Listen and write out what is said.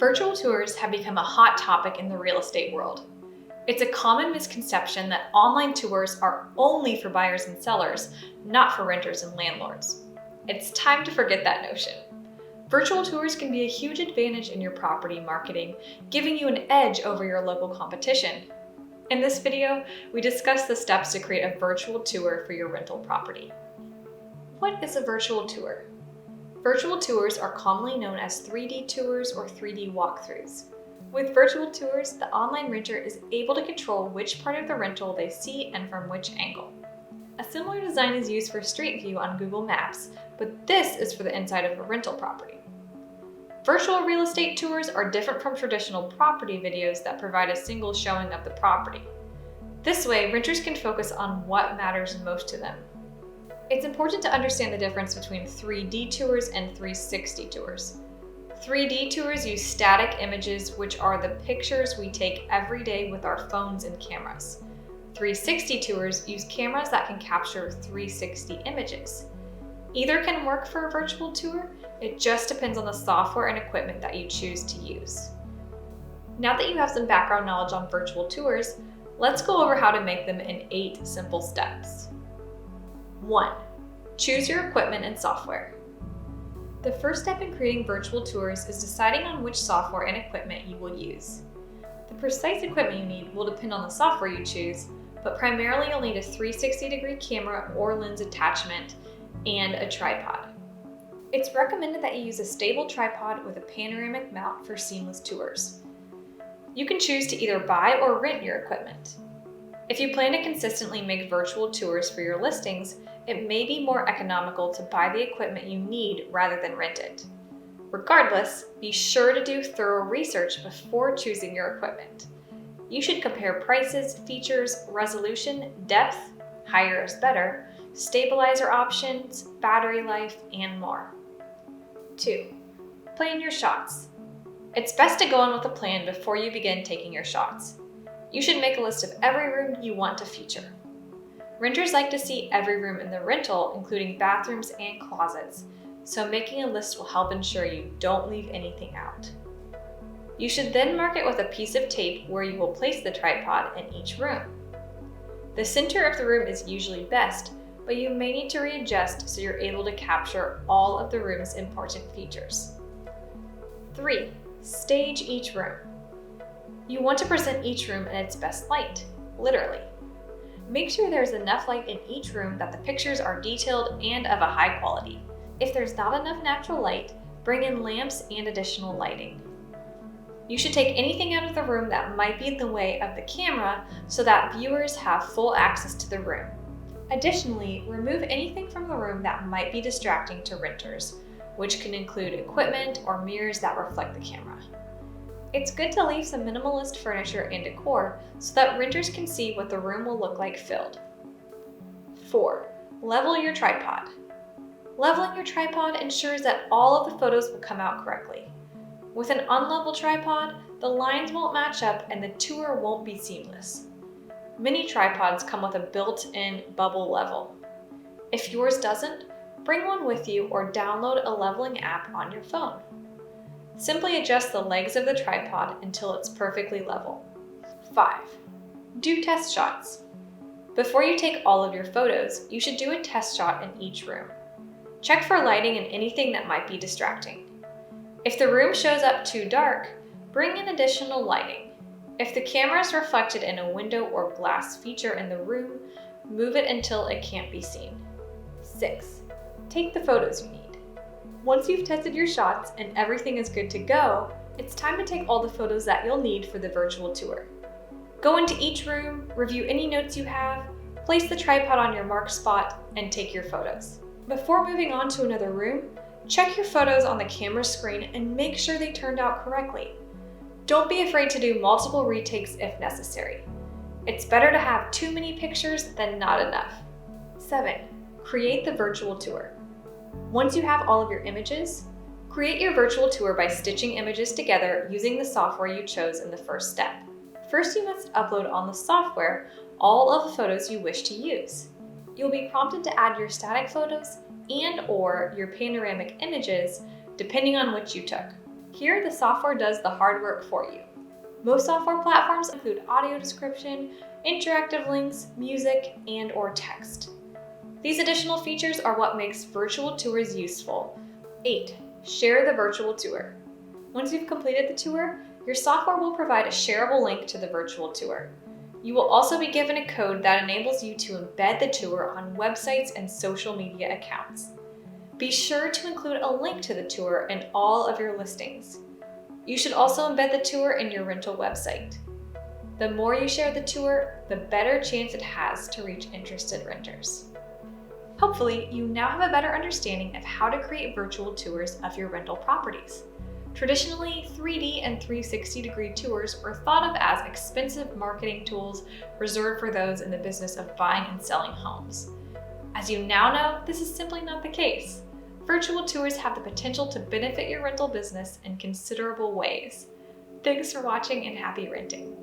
Virtual tours have become a hot topic in the real estate world. It's a common misconception that online tours are only for buyers and sellers, not for renters and landlords. It's time to forget that notion. Virtual tours can be a huge advantage in your property marketing, giving you an edge over your local competition. In this video, we discuss the steps to create a virtual tour for your rental property. What is a virtual tour? Virtual tours are commonly known as 3D tours or 3D walkthroughs. With virtual tours, the online renter is able to control which part of the rental they see and from which angle. A similar design is used for Street View on Google Maps, but this is for the inside of a rental property. Virtual real estate tours are different from traditional property videos that provide a single showing of the property. This way, renters can focus on what matters most to them. It's important to understand the difference between 3D tours and 360 tours. 3D tours use static images, which are the pictures we take every day with our phones and cameras. 360 tours use cameras that can capture 360 images. Either can work for a virtual tour, it just depends on the software and equipment that you choose to use. Now that you have some background knowledge on virtual tours, let's go over how to make them in 8 simple steps. 1. Choose your equipment and software. The first step in creating virtual tours is deciding on which software and equipment you will use. The precise equipment you need will depend on the software you choose, but primarily you'll need a 360-degree camera or lens attachment and a tripod. It's recommended that you use a stable tripod with a panoramic mount for seamless tours. You can choose to either buy or rent your equipment. If you plan to consistently make virtual tours for your listings, it may be more economical to buy the equipment you need rather than rent it. Regardless, be sure to do thorough research before choosing your equipment. You should compare prices, features, resolution, depth, higher is better, stabilizer options, battery life, and more. 2. Plan your shots. It's best to go in with a plan before you begin taking your shots. You should make a list of every room you want to feature. Renters like to see every room in the rental, including bathrooms and closets, so making a list will help ensure you don't leave anything out. You should then mark it with a piece of tape where you will place the tripod in each room. The center of the room is usually best, but you may need to readjust so you're able to capture all of the room's important features. 3. Stage each room. You want to present each room in its best light, literally. Make sure there's enough light in each room that the pictures are detailed and of a high quality. If there's not enough natural light, bring in lamps and additional lighting. You should take anything out of the room that might be in the way of the camera so that viewers have full access to the room. Additionally, remove anything from the room that might be distracting to renters, which can include equipment or mirrors that reflect the camera. It's good to leave some minimalist furniture and decor so that renters can see what the room will look like filled. 4. Level your tripod. Leveling your tripod ensures that all of the photos will come out correctly. With an unlevel tripod, the lines won't match up and the tour won't be seamless. Many tripods come with a built-in bubble level. If yours doesn't, bring one with you or download a leveling app on your phone. Simply adjust the legs of the tripod until it's perfectly level. 5. Do test shots. Before you take all of your photos, you should do a test shot in each room. Check for lighting and anything that might be distracting. If the room shows up too dark, bring in additional lighting. If the camera is reflected in a window or glass feature in the room, move it until it can't be seen. 6. Take the photos you need. Once you've tested your shots and everything is good to go, it's time to take all the photos that you'll need for the virtual tour. Go into each room, review any notes you have, place the tripod on your marked spot, and take your photos. Before moving on to another room, check your photos on the camera screen and make sure they turned out correctly. Don't be afraid to do multiple retakes if necessary. It's better to have too many pictures than not enough. 7. Create the virtual tour. Once you have all of your images, create your virtual tour by stitching images together using the software you chose in the first step. First, you must upload on the software all of the photos you wish to use. You'll be prompted to add your static photos and/or your panoramic images, depending on which you took. Here, the software does the hard work for you. Most software platforms include audio description, interactive links, music, and/or text. These additional features are what makes virtual tours useful. 8. Share the virtual tour. Once you've completed the tour, your software will provide a shareable link to the virtual tour. You will also be given a code that enables you to embed the tour on websites and social media accounts. Be sure to include a link to the tour in all of your listings. You should also embed the tour in your rental website. The more you share the tour, the better chance it has to reach interested renters. Hopefully, you now have a better understanding of how to create virtual tours of your rental properties. Traditionally, 3D and 360-degree tours were thought of as expensive marketing tools reserved for those in the business of buying and selling homes. As you now know, this is simply not the case. Virtual tours have the potential to benefit your rental business in considerable ways. Thanks for watching and happy renting.